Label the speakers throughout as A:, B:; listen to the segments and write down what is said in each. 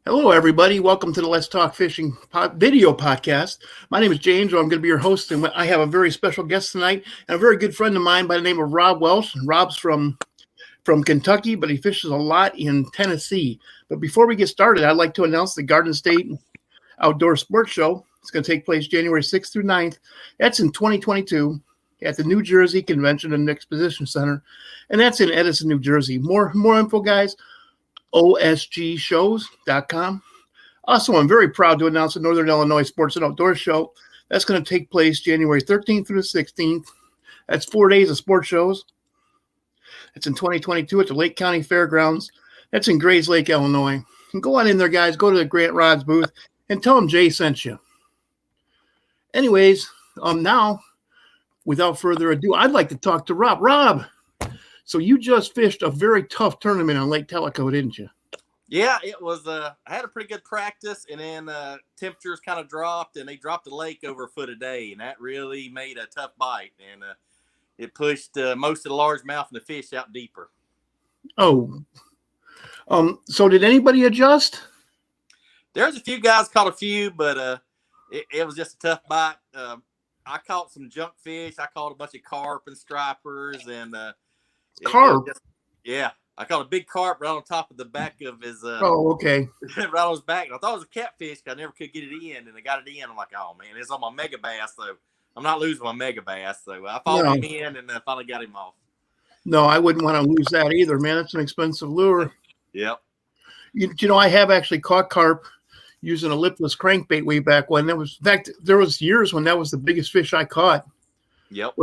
A: Hello, everybody. Welcome to the Let's Talk Fishing video podcast. My name is James. I'm going to be your host, and I have a very special guest tonight, and a very good friend of mine by the name of Rob Welsh. Rob's from Kentucky, but he fishes a lot in Tennessee. But before we get started, I'd like to announce the Garden State Outdoor Sports Show. It's going to take place January 6th through 9th. That's in 2022 at the New Jersey Convention and Exposition Center, and that's in Edison, New Jersey. More info, guys. osgshows.com. Also, I'm very proud to announce the Northern Illinois Sports and Outdoors Show. That's going to take place January 13th through the 16th. That's 4 days of sports shows. It's in 2022 at the Lake County Fairgrounds. That's in Grays Lake, Illinois. And go on in there, guys. Go to the Grant Rod's booth and tell them Jay sent you. Anyways, now, without further ado, I'd like to talk to Rob. Rob, so you just fished a very tough tournament on Lake Tellico, didn't you?
B: Yeah, it was. I had a pretty good practice, and then temperatures kind of dropped, and they dropped the lake over a foot a day, and that really made a tough bite, and it pushed most of the largemouth and the fish out deeper.
A: Oh, so did anybody adjust?
B: There's a few guys caught a few, but it was just a tough bite. I caught some junk fish. I caught a bunch of carp and stripers, and
A: Carp?
B: Yeah. I caught a big carp right on top of the back of his.
A: Okay.
B: Right on his back. And I thought it was a catfish. I never could get it in, and I got it in. I'm like, oh man, it's on my mega bass, so I'm not losing my mega bass. So I followed him in, and finally got him off.
A: No, I wouldn't want to lose that either, man. It's an expensive lure.
B: Yep.
A: You know, I have actually caught carp using a lipless crankbait way back when. In fact, there was years when that was the biggest fish I caught.
B: Yep.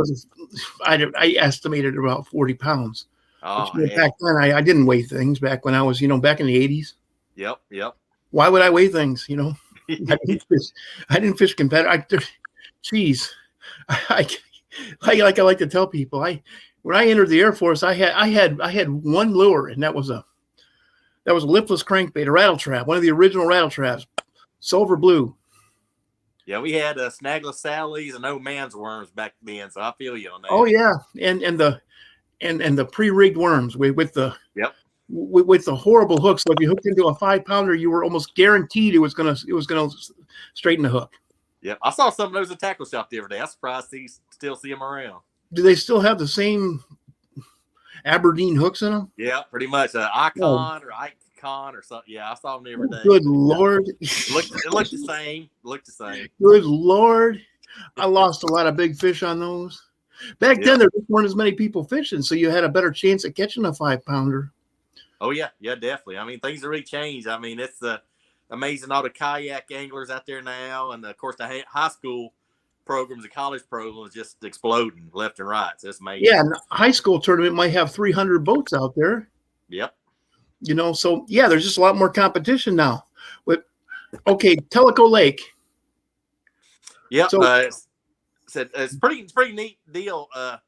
A: I estimated about 40 pounds.
B: Oh,
A: back then, I didn't weigh things back when I was, back in the 80s.
B: Yep.
A: Why would I weigh things, I didn't fish competitive. Geez. Like I like to tell people, when I entered the Air Force, I had one lure, and that was a lipless crankbait, a rattle trap, one of the original rattle traps, silver blue.
B: Yeah, we had snagless Sallies and old man's worms back then, so I feel you on that.
A: Oh yeah, and the pre-rigged worms with the horrible hooks. So if you hooked into a 5-pounder, you were almost guaranteed it was gonna straighten the hook.
B: Yep, I saw some of those at tackle shop the other day. I'm surprised to still see them around.
A: Do they still have the same Aberdeen hooks in them?
B: Yeah, pretty much. Icon or Icon or something. Yeah, I saw them every day.
A: Good Lord.
B: It looked the same.
A: Good Lord. I lost a lot of big fish on those. Back then, there weren't as many people fishing, so you had a better chance at catching a 5-pounder.
B: Oh, yeah. Yeah, definitely. I mean, things have really changed. I mean, it's amazing all the kayak anglers out there now. And, of course, the high school programs, the college programs just exploding left and right. So it's amazing.
A: Yeah, and high school tournament might have 300 boats out there.
B: Yep.
A: So, yeah, there's just a lot more competition now. Tellico Lake.
B: Yep. So, it's a pretty neat deal. I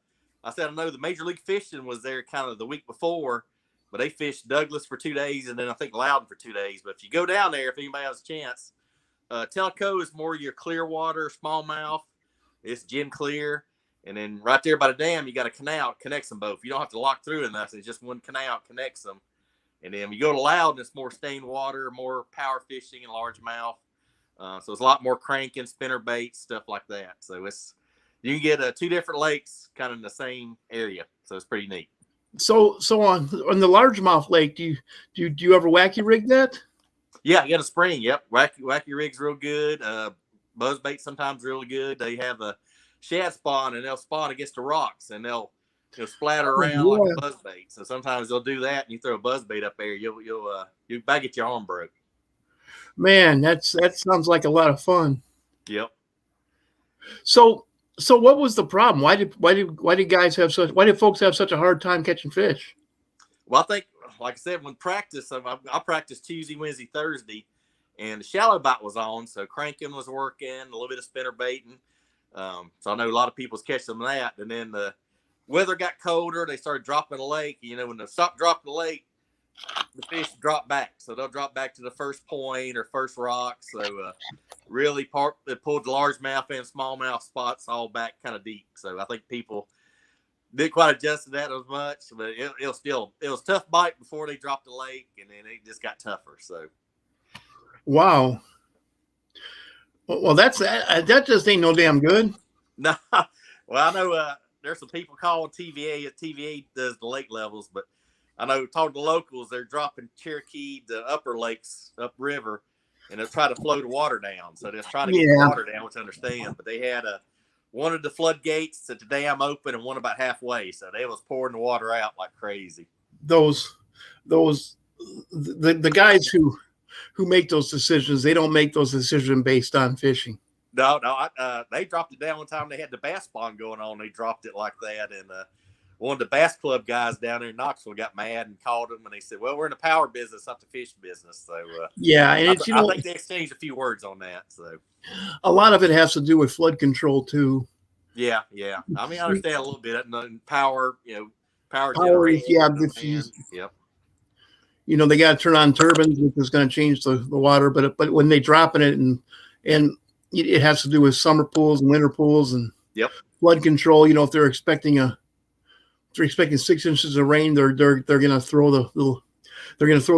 B: said, I know the Major League Fishing was there kind of the week before, but they fished Douglas for 2 days and then I think Loudon for 2 days. But if you go down there, if anybody has a chance, Tellico is more your clear water, smallmouth. It's gin clear. And then right there by the dam, you got a canal connects them both. You don't have to lock through enough. It's just one canal connects them. And then when you go to Loudon, it's more stained water, more power fishing and largemouth. So it's a lot more cranking, spinner baits, stuff like that. So you can get 2 different lakes kind of in the same area. So it's pretty neat.
A: So on the largemouth lake, do you ever wacky rig that?
B: Yeah, you got a spring. Yep, wacky rig's real good. Buzzbait sometimes really good. They have a shad spawn and they'll spawn against the rocks and they'll splatter around like a buzzbait. So sometimes they'll do that and you throw a buzzbait up there, you'll about get your arm broke.
A: Man, that sounds like a lot of fun.
B: Yep.
A: So what was the problem? Why did folks have such a hard time catching fish?
B: Well, I think, like I said, when practice, I practiced Tuesday, Wednesday, Thursday, and the shallow bite was on, so cranking was working, a little bit of spinner baiting. So I know a lot of people was catching that, and then the weather got colder. They started dropping the lake. When they stopped dropping the lake, the fish drop back. So they'll drop back to the first point or first rock. So really they pulled the largemouth and smallmouth spots all back kind of deep. So I think people didn't quite adjust to that as much, but it was tough bite before they dropped the lake, and then it just got tougher. So
A: Wow. Well, that just ain't no damn good.
B: No, well, I know there's some people calling TVA. TVA does the lake levels, but I know talking to locals, they're dropping Cherokee to upper lakes upriver, and they'll try to flow the water down. So they're trying to get the water down, which I understand. But they had one of the floodgates at the dam open and one about halfway, so they was pouring the water out like crazy.
A: The guys who make those decisions, they don't make those decisions based on fishing.
B: No, they dropped it down one time. They had the bass pond going on. They dropped it like that, and one of the bass club guys down there in Knoxville got mad and called them, and they said, "Well, we're in the power business, not the fish business." So
A: yeah, and
B: I think they exchanged a few words on that. So
A: a lot of it has to do with flood control too.
B: Yeah. I mean, I understand a little bit. Power, power generation.
A: Yeah,
B: yep.
A: They got to turn on turbines, which is going to change the water. But when they drop in it, and it has to do with summer pools and winter pools and flood control. If they're expecting 6 inches of rain, they're going to throw the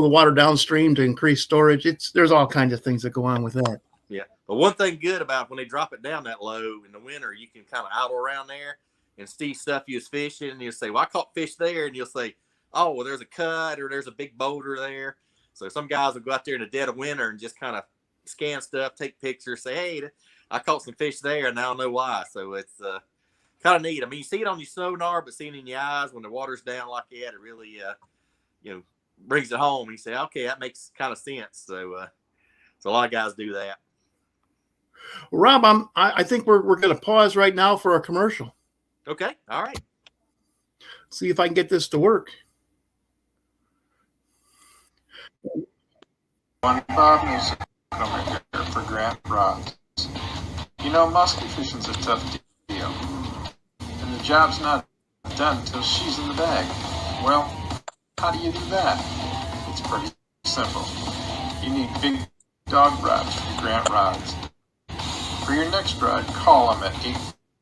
A: water downstream to increase storage. There's all kinds of things that go on with that.
B: Yeah, but one thing good about when they drop it down that low in the winter, you can kind of idle around there and see stuff you was fishing, and you'll say, "Well, I caught fish there," and you'll say, "Oh, well, there's a cut or there's a big boulder there." So some guys will go out there in the dead of winter and just kind of scan stuff, take pictures, say, "Hey, I caught some fish there, and I don't know why." So it's kind of neat. I mean, you see it on your sonar, but seeing it in your eyes when the water's down like that, it really, brings it home. And you say, "Okay, that makes kind of sense." So a lot of guys do that.
A: Rob, I think we're going to pause right now for a commercial.
B: Okay, all right.
A: See if I can get this to work.
C: Bob Music over here for Grant Rods. Musky fishing's a tough deal, and the job's not done until she's in the bag. Well, how do you do that? It's pretty simple. You need big dog rods from Grant Rods. For your next rod, call them at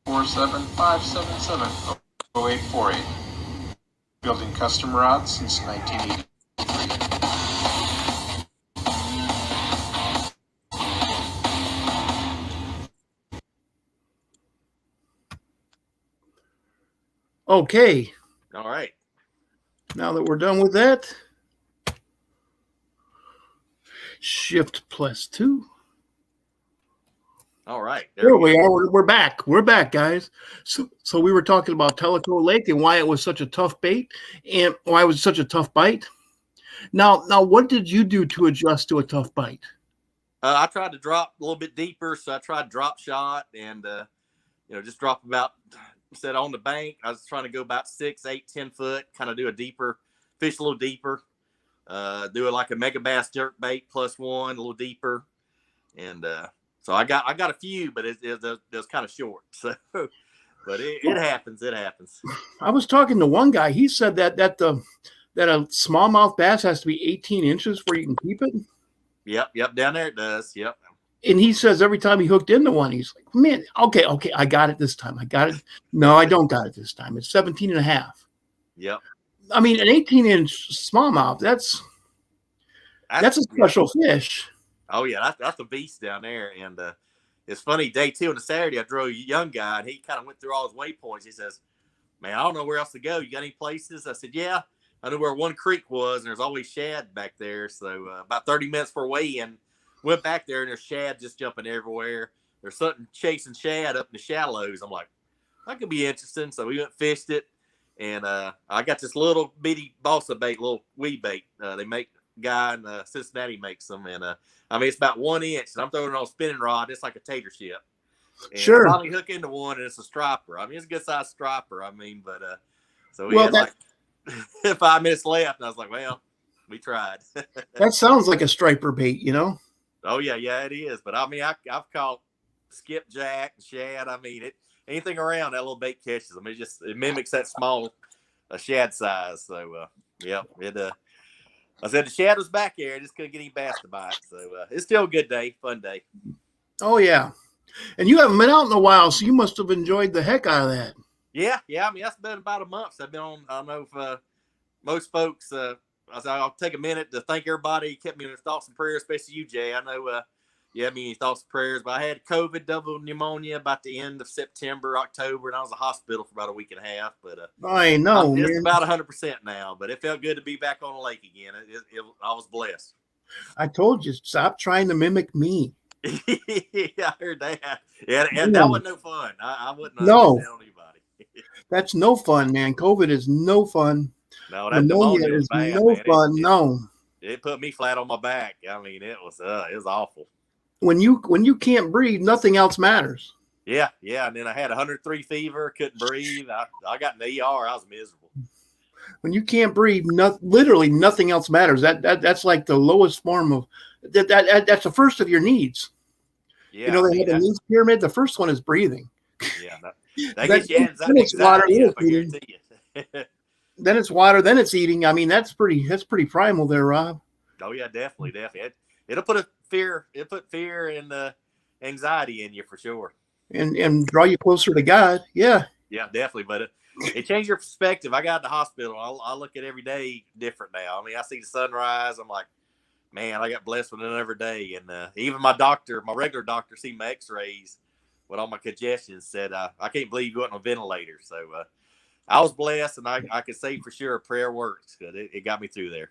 C: 847-577-0848. Building custom rods since 1983.
A: Okay.
B: All right.
A: Now that we're done with that, Shift +2.
B: All right.
A: There we are. We're back. We're back, guys. So we were talking about Tellico Lake and why it was such a tough bait and why it was such a tough bite. Now, what did you do to adjust to a tough bite?
B: I tried to drop a little bit deeper, so I tried drop shot and just drop about. Instead on the bank, I was trying to go about 6, 8, 10 foot, kind of do a deeper, fish a little deeper, do it like a mega bass jerk bait +1, a little deeper, and so I got a few, but it was kind of short. So, but it happens. It happens.
A: I was talking to one guy. He said that a smallmouth bass has to be 18 inches where you can keep it.
B: Yep. Down there it does. Yep.
A: And he says every time he hooked into one, he's like, "Man, okay, I got it this time. I got it. No, I don't got it this time. It's 17 and a half."
B: Yep.
A: I mean, an 18-inch smallmouth, that's a special fish.
B: Oh, yeah, that's a beast down there. And it's funny, day 2 on the Saturday, I drove a young guy, and he kind of went through all his waypoints. He says, "Man, I don't know where else to go. You got any places?" I said, "Yeah, I know where one creek was, and there's always shad back there." So about 30 minutes for weigh-in. Went back there, and there's shad just jumping everywhere. There's something chasing shad up in the shallows. I'm like, that could be interesting. So we went and fished it, and I got this little bitty balsa bait, little weed bait. They make guy in Cincinnati makes them, and I mean it's about 1 inch, and I'm throwing it on a spinning rod. It's like a tater chip. And
A: sure.
B: I finally hook into one, and it's a striper. I mean it's a good sized striper. I mean, but so we had like 5 minutes left, and I was like, well, we tried.
A: That sounds like a striper bait,
B: Oh yeah, it is. But I mean, I've caught skipjack, shad. I mean, anything around that little bait catches them. It mimics that small shad size. So I said the shad was back there. I just couldn't get any bass to bite. So it's still a good day, fun day.
A: Oh yeah, and you haven't been out in a while, so you must have enjoyed the heck out of that.
B: Yeah. I mean, that's been about a month. So I've been on. I don't know if most folks I'll take a minute to thank everybody. Kept me in their thoughts and prayers, especially you, Jay. I know you had me in your thoughts and prayers, but I had COVID, double pneumonia about the end of September, October, and I was in the hospital for about a week and a half. But
A: I know,
B: I'm just
A: man.
B: about 100% now. But it felt good to be back on the lake again. I was blessed.
A: I told you, stop trying to mimic me.
B: I heard that. Yeah, and that wasn't no fun. I wouldn't
A: No.
B: tell anybody.
A: That's no fun, man. COVID is no fun.
B: No, that pneumonia
A: is
B: bad,
A: no
B: man.
A: fun. No.
B: It put me flat on my back. I mean, it was awful.
A: When you can't breathe, nothing else matters.
B: Yeah. And then I had 103 fever, couldn't breathe. I got in the ER. I was miserable.
A: When you can't breathe, literally nothing else matters. That's like the lowest form of that's the first of your needs.
B: Yeah,
A: they have a needs pyramid. The first one is breathing.
B: Yeah, that gets you anxiety, I guarantee you.
A: Then it's water. Then it's eating. I mean, that's pretty primal there, Rob.
B: Oh yeah, definitely. It'll put fear and anxiety in you for sure.
A: And draw you closer to God. Yeah.
B: Yeah, definitely. But it changed your perspective. I got in the hospital. I look at every day different now. I mean, I see the sunrise. I'm like, man, I got blessed with it every day. And even my regular doctor, see my X-rays with all my congestion, said I can't believe you went on a ventilator. So I was blessed, and I could say for sure prayer works because it got me through there.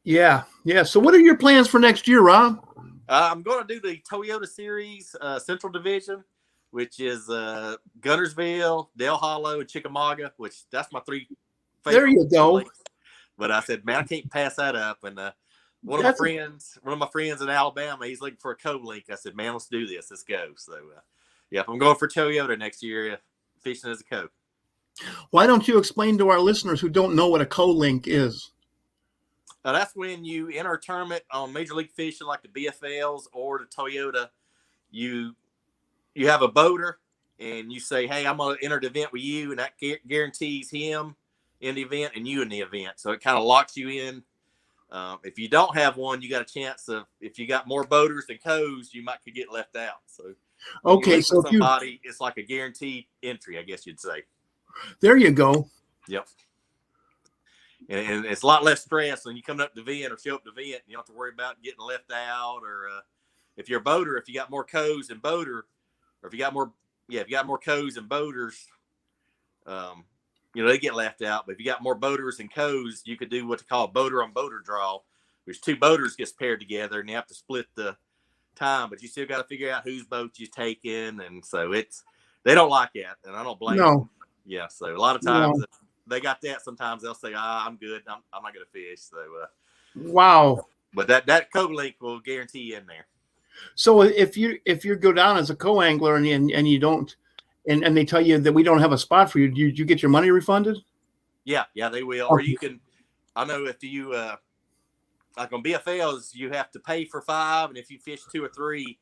A: Yeah. So what are your plans for next year, Rob?
B: I'm going to do the Toyota Series Central Division, which is Guntersville, Del Hollow, and Chickamauga, which that's my 3 favorite.
A: There you go.
B: Places. But I said, man, I can't pass that up. And one of my friends in Alabama, he's looking for a co-link. I said, man, let's do this. Let's go. So, I'm going for Toyota next year, fishing as a co.
A: Why don't you explain to our listeners who don't know what a co-link is?
B: That's when you enter a tournament on Major League Fishing, like the BFLs or the Toyota. You have a boater, and you say, hey, I'm going to enter the event with you, and that guarantees him in the event and you in the event. So it kind of locks you in. If you don't have one, you got a chance of, if you got more boaters than co's, you could get left out. So
A: okay, so
B: somebody, it's like a guaranteed entry, I guess you'd say.
A: There you go.
B: Yep. And it's a lot less stress when you come up to the event or show up to the event. You don't have to worry about getting left out, or if you're a boater, if you got more co's and boater, or if you got more co's and boaters, they get left out. But if you got more boaters and co's, you could do what they call a boater on boater draw, which 2 boaters gets paired together, and you have to split the time, but you still got to figure out whose boat you're taking. And so they don't like that, and I don't blame them. Yeah, so a lot of times they got that. Sometimes they'll say, I'm good. I'm not going to fish. So,
A: wow.
B: But that co-link will guarantee you in there.
A: So if you go down as a co-angler and you don't, and they tell you that we don't have a spot for you, do you get your money refunded? Yeah,
B: they will.
A: Okay.
B: Or you can, I know if you, like on BFLs, you have to pay for 5. And if you fish 2 or 3,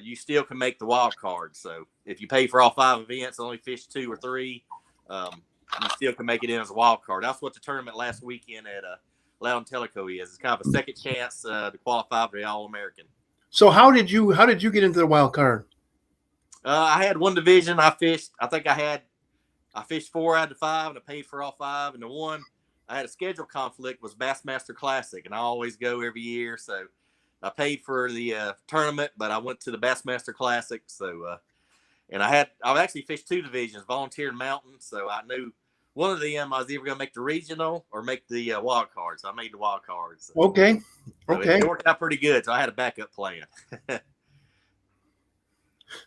B: you still can make the wild card. So if you pay for all 5 events, only fish 2 or 3, you still can make it in as a wild card. That's what the tournament last weekend at Lake Tellico is. It's kind of a second chance to qualify for the All-American.
A: So how did you get into the wild card?
B: I had one division. I fished 4 out of the 5, and I paid for all 5. And the one I had a schedule conflict was Bassmaster Classic, and I always go every year. So I paid for the tournament, but I went to the Bassmaster Classic. So, and I've actually fished 2 divisions, volunteer and mountain. So I knew one of them I was either going to make the regional or make the wild card. So I made the wild cards. So,
A: okay.
B: So it worked out pretty good. So I had a backup plan.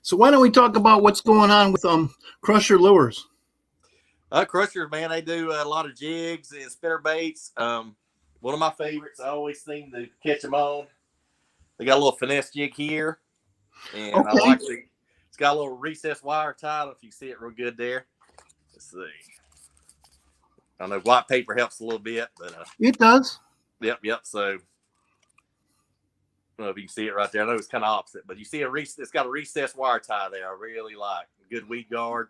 A: So why don't we talk about what's going on with Crusher Lures?
B: Crushers, man, they do a lot of jigs and spinner baits. One of my favorites, I always seem to catch them on. They got a little finesse jig here, and okay. I like it's got a little recessed wire tie. I don't know if you can see it real good there. Let's see. I know white paper helps a little bit, but
A: it does.
B: Yep. So I don't know if you can see it right there. I know it's kind of opposite, but you see it's got a recessed wire tie there. I really like good weed guard.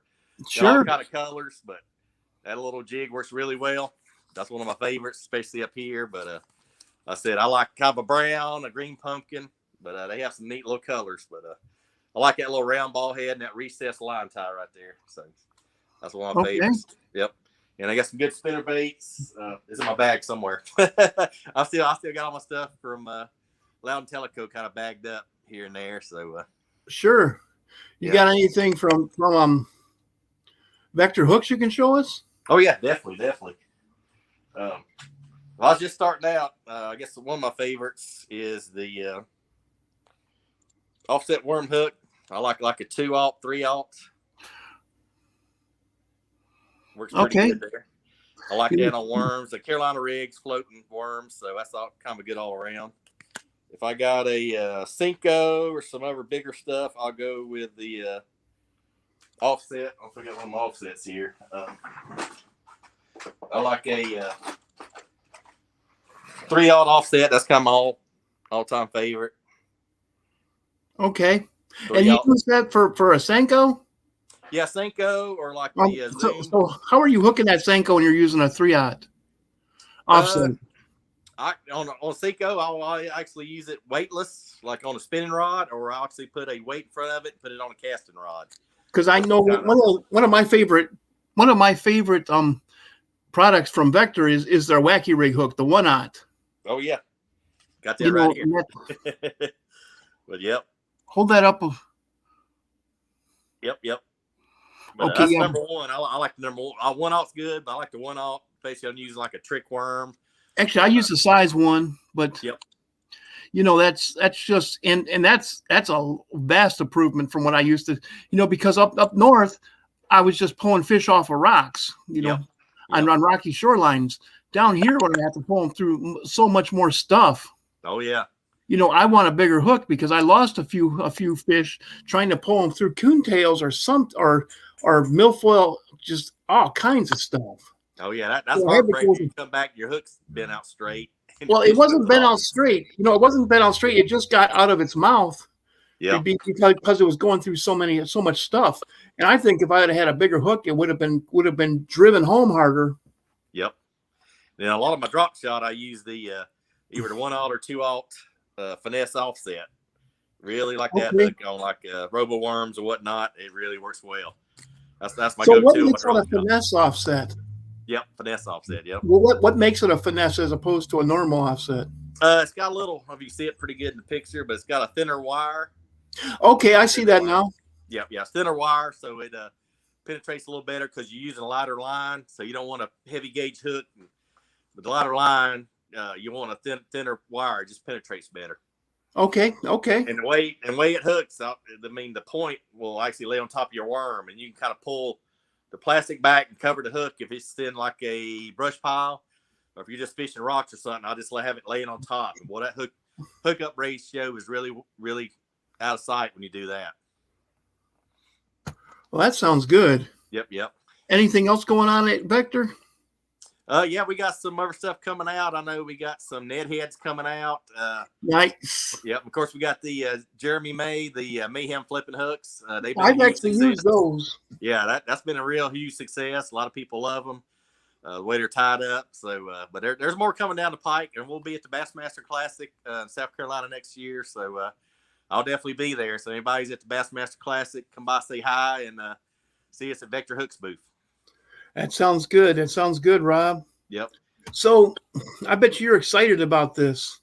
A: Sure.
B: Got all kind of colors, but that little jig works really well. That's one of my favorites, especially up here. But I said I like kind of a brown, a green pumpkin, but they have some neat little colors. But I like that little round ball head and that recessed line tie right there. So that's one of my favorites. Yep. And I got some good spinner baits. It's in my bag somewhere. I still got all my stuff from Loud and Tellico kind of bagged up here and there. So
A: sure. You got anything from Vector hooks you can show us?
B: Oh yeah, definitely. Well, I was just starting out. I guess one of my favorites is the offset worm hook. I like a 2/0, 3/0. Works pretty good there. I like that on worms. The Carolina rigs, floating worms, so that's all kind of good all around. If I got a Cinco or some other bigger stuff, I'll go with the offset. I'll forget one of my offsets here. I like a 3/0 offset. That's kind of my all-time favorite.
A: Okay. And you use that for a Senko?
B: Yeah, Senko or like the Zoom.
A: So how are you hooking that Senko when you're using a 3/0 offset?
B: On Senko, I'll actually use it weightless, like on a spinning rod, or I'll actually put a weight in front of it and put it on a casting rod.
A: Because I know one of my favorite products from Vector is their wacky rig hook, the 1/0.
B: Oh yeah, got that right here. But yep.
A: Hold that up.
B: Yep. But
A: okay,
B: that's number one. I like the number one. 1/0's good, but I like the 1/0. Basically, I'm using like a trick worm.
A: Actually, I use the size 1, but
B: yep.
A: That's just and that's a vast improvement from what I used to. Because up north, I was just pulling fish off of rocks. On rocky shorelines. Down here, when I have to pull them through so much more stuff.
B: Oh yeah.
A: I want a bigger hook because I lost a few fish trying to pull them through coontails or milfoil, just all kinds of stuff.
B: Oh yeah, that's heartbreaking. You come back, your hook's been out straight.
A: Well, it wasn't bent out straight. It wasn't bent out straight. It just got out of its mouth.
B: Yeah.
A: Because it was going through so much stuff. And I think if I had a bigger hook, it would have been driven home harder.
B: Yep. Then a lot of my drop shot, I use the either the 1/0 or 2/0 finesse offset. Really like that hook on like robo worms or whatnot. It really works well. That's my go-to.
A: So what makes it a finesse offset?
B: Yep, finesse offset. Yep.
A: Well, what makes it a finesse as opposed to a normal offset?
B: It's got a little. If you see it pretty good in the picture, but it's got a thinner wire.
A: Okay, I see that now.
B: Yep, yeah, thinner wire, so it penetrates a little better because you're using a lighter line, so you don't want a heavy gauge hook. With the lighter line, you want a thinner wire. It just penetrates better.
A: Okay.
B: And the way it hooks, the point will actually lay on top of your worm, and you can kind of pull the plastic back and cover the hook if it's in like a brush pile, or if you're just fishing rocks or something. I'll just have it laying on top. And that hookup ratio is really, really out of sight when you do that.
A: Well, that sounds good.
B: Yep.
A: Anything else going on at Vector?
B: Yeah, we got some other stuff coming out. I know we got some Ned heads coming out.
A: Nice.
B: Yep. Of course, we got the Jeremy May, the Mayhem flipping hooks.
A: I've actually used those.
B: Yeah, that's been a real huge success. A lot of people love them. The way they're tied up. So, but there's more coming down the pike, and we'll be at the Bassmaster Classic in South Carolina next year. So, I'll definitely be there. So, anybody's at the Bassmaster Classic, come by, say hi, and see us at Vector Hooks booth.
A: That sounds good, Rob.
B: Yep.
A: So, I bet you're excited about this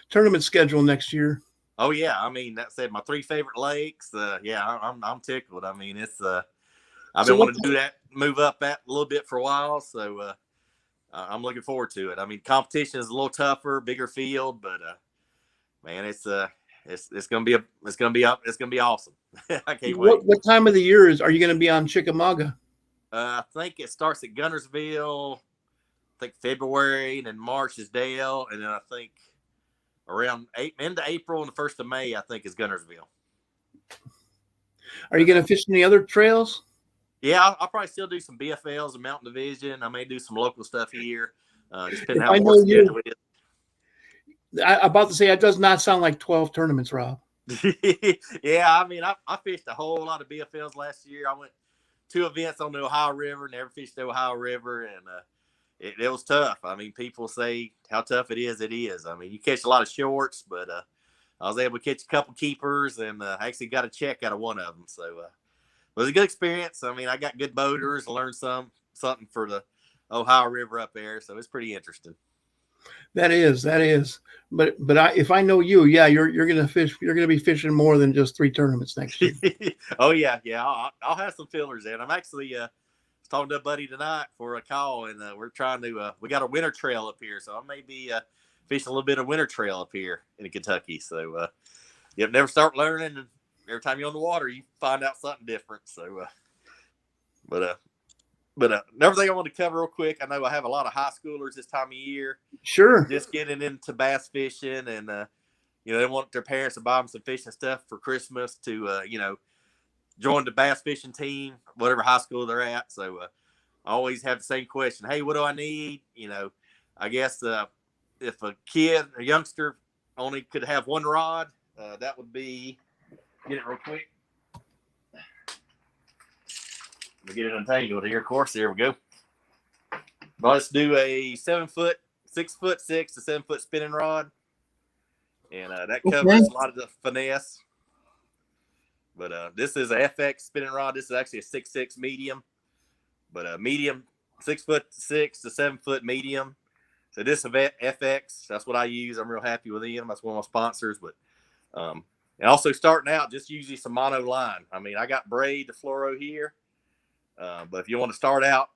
A: tournament schedule next year.
B: Oh yeah, I mean, that said my 3 favorite lakes. Yeah, I'm tickled. I mean, it's I've been wanting to do that, move up that a little bit for a while. So I'm looking forward to it. I mean, competition is a little tougher, bigger field, but man, it's gonna be awesome. I can't wait.
A: What time of the year are you going to be on Chickamauga?
B: I think it starts at Gunnersville. I think February, and then March is Dale, and then I think around end of April and the 1st of May, I think is Gunnersville.
A: Are you going to fish any other trails?
B: Yeah, I'll probably still do some BFLs and Mountain Division. I may do some local stuff here. Depending
A: how
B: more schedule is.
A: I'm about to say, that does not sound like 12 tournaments, Rob.
B: Yeah, I mean, I fished a whole lot of BFLs last year. I went 2 events on the Ohio River, never fished the Ohio River, and it was tough. I mean, people say how tough it is. It is. I mean, you catch a lot of shorts, but I was able to catch a couple keepers, and I actually got a check out of one of them. So was a good experience. I mean, I got good boaters, learned something for the Ohio River up there, so it's pretty interesting.
A: That is. But if I know you, yeah, you're gonna fish. You're gonna be fishing more than just 3 tournaments next year.
B: Oh yeah. I'll have some fillers in. I'm actually talking to a buddy tonight for a call, and we're trying to. We got a winter trail up here, so I may be fishing a little bit of winter trail up here in Kentucky. So you never start learning, and every time you're on the water, you find out something different. So, but another thing I want to cover real quick. I know I have a lot of high schoolers this time of year.
A: Sure.
B: Just getting into bass fishing, and they want their parents to buy them some fishing stuff for Christmas to join the bass fishing team, whatever high school they're at. So I always have the same question: hey, what do I need? I guess if a kid, a youngster, only could have one rod, that would be. Get it real quick. Let me get it untangled here. Of course, there we go. Well, let's do a 7 foot, 6'6" to 7 foot spinning rod, and that covers a lot of the finesse. But this is a FX spinning rod. This is actually a 6'6" medium, but a medium 6'6" to 7 foot medium. So this is FX. That's what I use. I'm real happy with them. That's one of my sponsors. But and also starting out, just usually some mono line. I mean, I got braid, the fluoro here. But if you want to start out,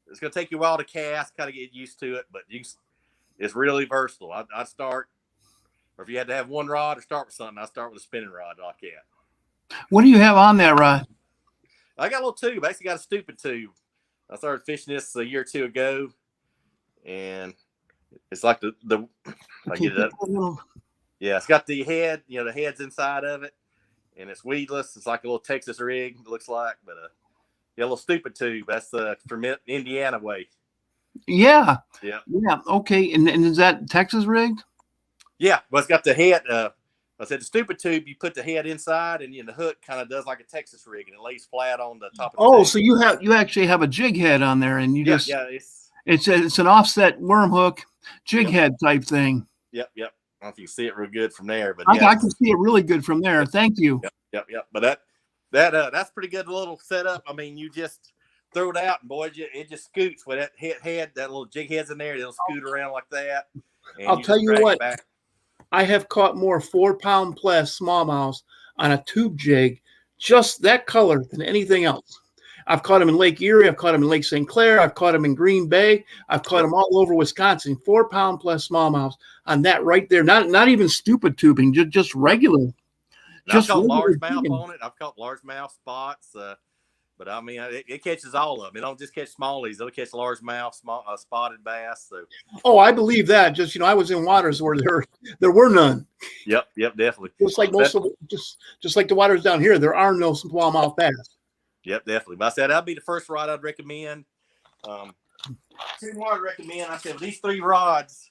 B: it's going to take you a while to cast, kind of get used to it. But it's really versatile. I'd start, or if you had to have one rod or start with something, I'd start with a spinning rod like that.
A: What do you have on that rod?
B: I got a little tube. I actually got a stupid tube. I started fishing this a year or two ago. And it's like the I get it up. Yeah, it's got the head, the head's inside of it, and it's weedless. It's like a little Texas rig, it looks like, but a little stupid tube. That's from Indiana way.
A: Yeah.
B: Yeah.
A: Okay, and is that Texas rigged?
B: Yeah, but it's got the head. I said the stupid tube. You put the head inside, and the hook kind of does like a Texas rig, and it lays flat on the top of the tube.
A: So you actually have a jig head on there, and it's an offset worm hook jig head type thing.
B: Yep. I don't know if you can see it real good from there, but
A: I can see it really good from there. Thank you.
B: Yep. But that's pretty good little setup. I mean, you just throw it out, and boy, it just scoots with that head, that little jig head's in there. It'll scoot around like that.
A: I'll tell you what. I have caught more 4-pound plus smallmouths on a tube jig, just that color, than anything else. I've caught them in Lake Erie. I've caught them in Lake St. Clair. I've caught them in Green Bay. I've caught them all over Wisconsin. 4-pound plus smallmouths on that right there. Not even stupid tubing, just regular.
B: I've caught largemouth on it. I've caught largemouth spots. But I mean, it catches all of them. It don't just catch smallies. It'll catch largemouth, spotted bass. So.
A: Oh, I believe that. Just I was in waters where there were none.
B: Yep, definitely.
A: Just like just like the waters down here, there are no smallmouth bass.
B: Yep, definitely. But I said that'd be the first rod I'd recommend. 2 more I'd recommend. I said with these 3 rods,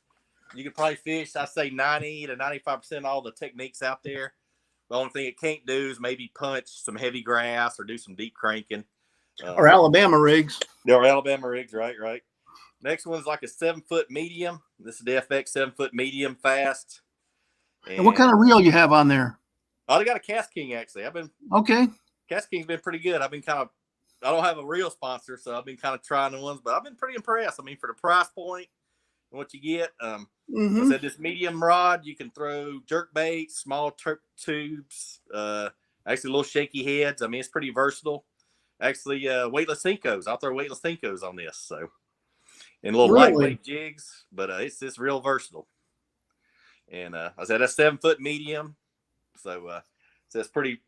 B: you could probably fish. I say 90 to 95% of all the techniques out there. The only thing it can't do is maybe punch some heavy grass or do some deep cranking.
A: Or Alabama rigs.
B: Or Alabama rigs, right. Next one's like a 7 foot medium. This is the FX 7 foot medium fast.
A: And what kind of reel you have on there?
B: I got a Cast King actually.
A: Okay.
B: Cast King's been pretty good. I don't have a real sponsor, so I've been kind of trying the ones, but I've been pretty impressed. I mean, for the price point and what you get, I said this medium rod, you can throw jerk baits, small tubes, actually little shaky heads. I mean, it's pretty versatile. Actually, weightless Senkos. I'll throw weightless Senkos on this. So, and little lightweight jigs, but it's real versatile. And I said that's 7 foot medium. So it's pretty.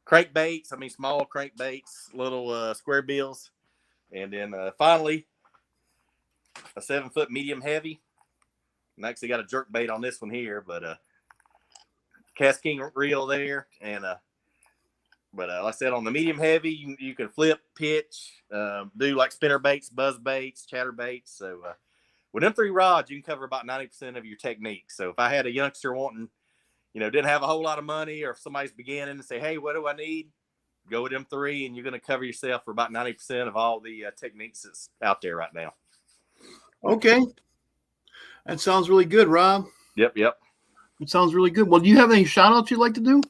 B: Crankbaits, small crankbaits, little square bills. And then finally, a 7 foot medium heavy. And I actually got a jerk bait on this one here, but Cast King reel there. And like I said, on the medium heavy, you can flip, pitch, do like spinner baits, buzz baits, chatter baits. So with them 3 rods, you can cover about 90% of your technique. So if I had a youngster wanting, didn't have a whole lot of money, or if somebody's beginning and say, hey, what do I need? Go with them 3, and you're going to cover yourself for about 90% of all the techniques that's out there right now.
A: Okay. That sounds really good, Rob.
B: Yep.
A: It sounds really good. Well, do you have any shout outs you'd like to do?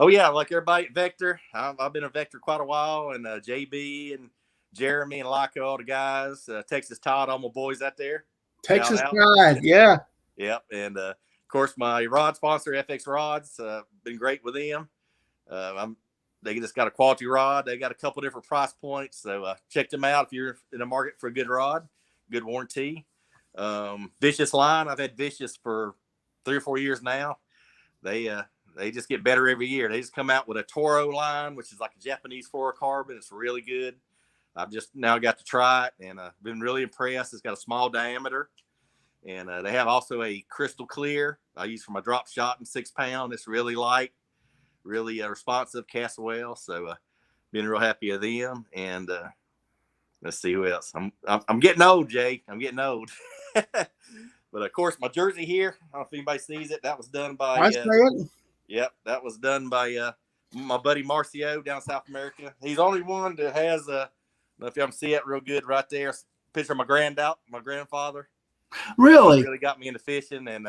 B: Oh yeah, like everybody at Vector. I've been a Vector quite a while, and JB and Jeremy and Laco, all the guys. Texas Todd, all my boys out there.
A: Texas Todd, yeah.
B: Yep, and of course my rod sponsor, FX Rods. Been great with them. They just got a quality rod. They got a couple different price points, so check them out if you're in the market for a good rod, good warranty. Vicious line. I've had Vicious for 3 or 4 years now. They just get better every year. They just come out with a Toro line, which is like a Japanese fluorocarbon. It's really good. I've just now got to try it, and been really impressed. It's got a small diameter, and they have also a crystal clear I use for my drop shot in 6 pound. It's really light, really responsive, casts well. So been real happy with them. And let's see who else. I'm getting old, Jay. I'm getting old. But of course, my jersey here. I don't know if anybody sees it. That was done by. Yep, that was done by my buddy Marcio down in South America. He's the only one that has I don't know if y'all see it real good right there. Picture of my grandfather.
A: Really?
B: Really got me into fishing, and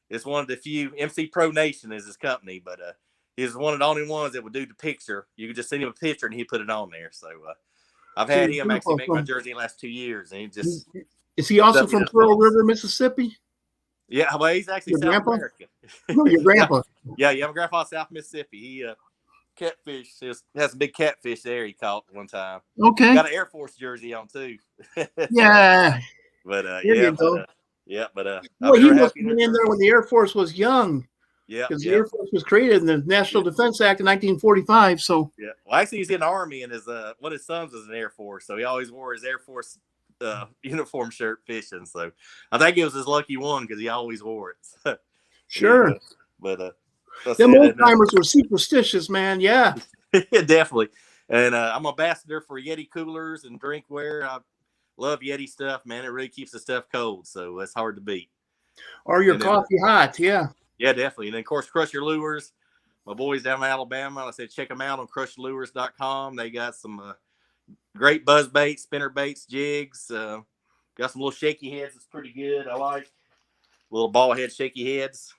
B: it's one of the few. MC Pro Nation is his company, but he's one of the only ones that would do the picture. You could just send him a picture, and he put it on there. So I've had him actually make my jersey in the last 2 years, and he just.
A: Is he also from Pearl River, Mississippi?
B: Yeah, well, he's actually
A: your
B: South
A: grandpa?
B: America.
A: No, your grandpa.
B: Yeah, my grandpa's South Mississippi. He catfish has some big catfish there he caught one time.
A: Okay.
B: Got an Air Force jersey on too.
A: Yeah.
B: But
A: well, he must have been in there when the Air Force was young.
B: Yeah.
A: Because the Air Force was created in the National Defense Act of 1945. So
B: yeah. Well, actually, he's in the Army, and his one of his sons was in the Air Force, so he always wore his Air Force uniform shirt fishing. So I think it was his lucky one because he always wore it.
A: Sure.
B: But
A: them old timers were superstitious, man. Yeah.
B: Yeah, definitely. And I'm ambassador for Yeti coolers and drinkware. I love Yeti stuff, man. It really keeps the stuff cold, so it's hard to beat.
A: Or your coffee hot, yeah.
B: Yeah, definitely. And then, of course, Crusher Lures. My boys down in Alabama, I said check them out on crusherlures.com. They got some great buzz baits, spinner baits, jigs. Got some little shaky heads. It's pretty good. I like little ball head shaky heads.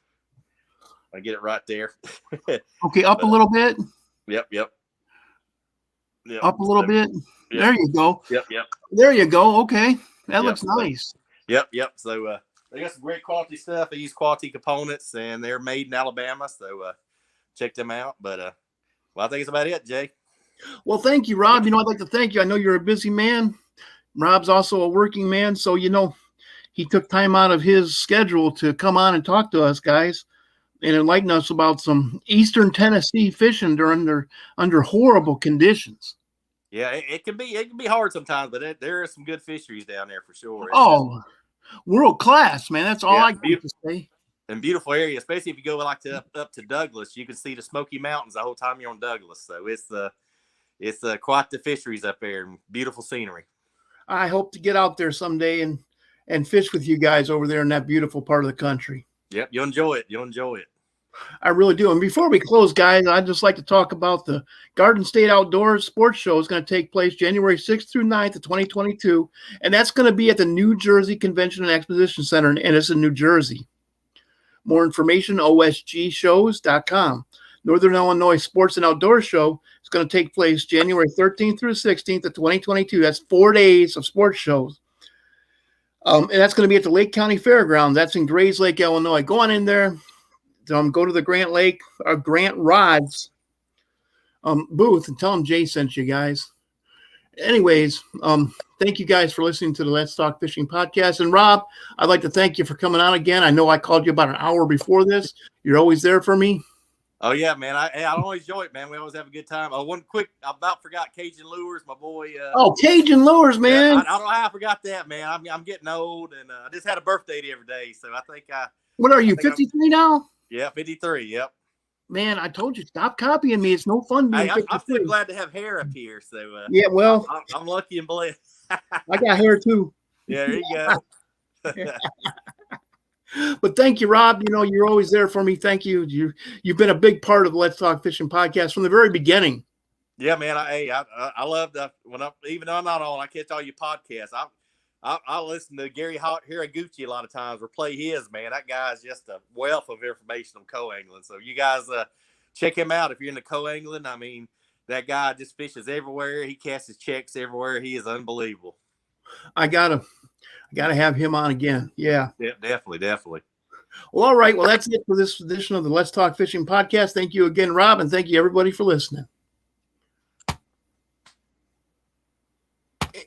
B: I get it right there.
A: Okay, up a little bit.
B: Yep.
A: Up a little bit. Yep. There you go.
B: Yep.
A: There you go. Okay, that looks nice.
B: Yep. So they got some great quality stuff. They use quality components, and they're made in Alabama. So check them out. But well, I think it's about it, Jay.
A: Well, thank you, Rob. I'd like to thank you. I know you're a busy man. Rob's also a working man, so he took time out of his schedule to come on and talk to us guys and enlighten us about some Eastern Tennessee fishing under horrible conditions.
B: Yeah, it can be hard sometimes, but there are some good fisheries down there for sure.
A: World class, man. That's all I got to say.
B: And beautiful area, especially if you go up to Douglas, you can see the Smoky Mountains the whole time you're on Douglas. So it's quite the fisheries up there and beautiful scenery.
A: I hope to get out there someday and fish with you guys over there in that beautiful part of the country.
B: Yep, you'll enjoy it.
A: I really do. And before we close, guys, I'd just like to talk about the Garden State Outdoors Sports Show. Is going to take place January 6th through 9th of 2022. And that's going to be at the New Jersey Convention and Exposition Center, and it's in New Jersey. More information, osgshows.com. Northern Illinois Sports and Outdoors Show is going to take place January 13th through 16th of 2022. That's 4 days of sports shows. And that's going to be at the Lake County Fairgrounds. That's in Grays Lake, Illinois. Go on in there. Go to the Grant Rods booth and tell them Jay sent you guys. Anyways, thank you guys for listening to the Let's Talk Fishing podcast. And Rob, I'd like to thank you for coming on again. I know I called you about an hour before this. You're always there for me.
B: Oh yeah, man. I always enjoy it, man. We always have a good time. One quick, I about forgot Cajun Lures, my boy.
A: Cajun Lures, man.
B: Yeah, I don't know how I forgot that, man. I'm getting old, and I just had a birthday the other day, so I think I.
A: What are you, 53 now?
B: Yeah, 53. Yep.
A: Man, I told you, stop copying me. It's no fun being 53.
B: I'm still glad to have hair up here. So
A: yeah, well,
B: I'm lucky and blessed.
A: I got hair too.
B: Yeah, there you go.
A: But thank you, Rob. You're always there for me. Thank you. You've been a big part of the Let's Talk Fishing podcast from the very beginning.
B: Yeah, man. I love that. Even though I'm not on, I catch all your podcasts. I listen to Gary Hiraguchi a lot of times or play his, man. That guy's just a wealth of information on co-angling. So you guys check him out if you're into co-angling. I mean, that guy just fishes everywhere. He casts his checks everywhere. He is unbelievable.
A: I gotta have him on again. Yeah,
B: definitely.
A: Well, all right. Well, that's it for this edition of the Let's Talk Fishing podcast. Thank you again, Rob, and thank you everybody for listening.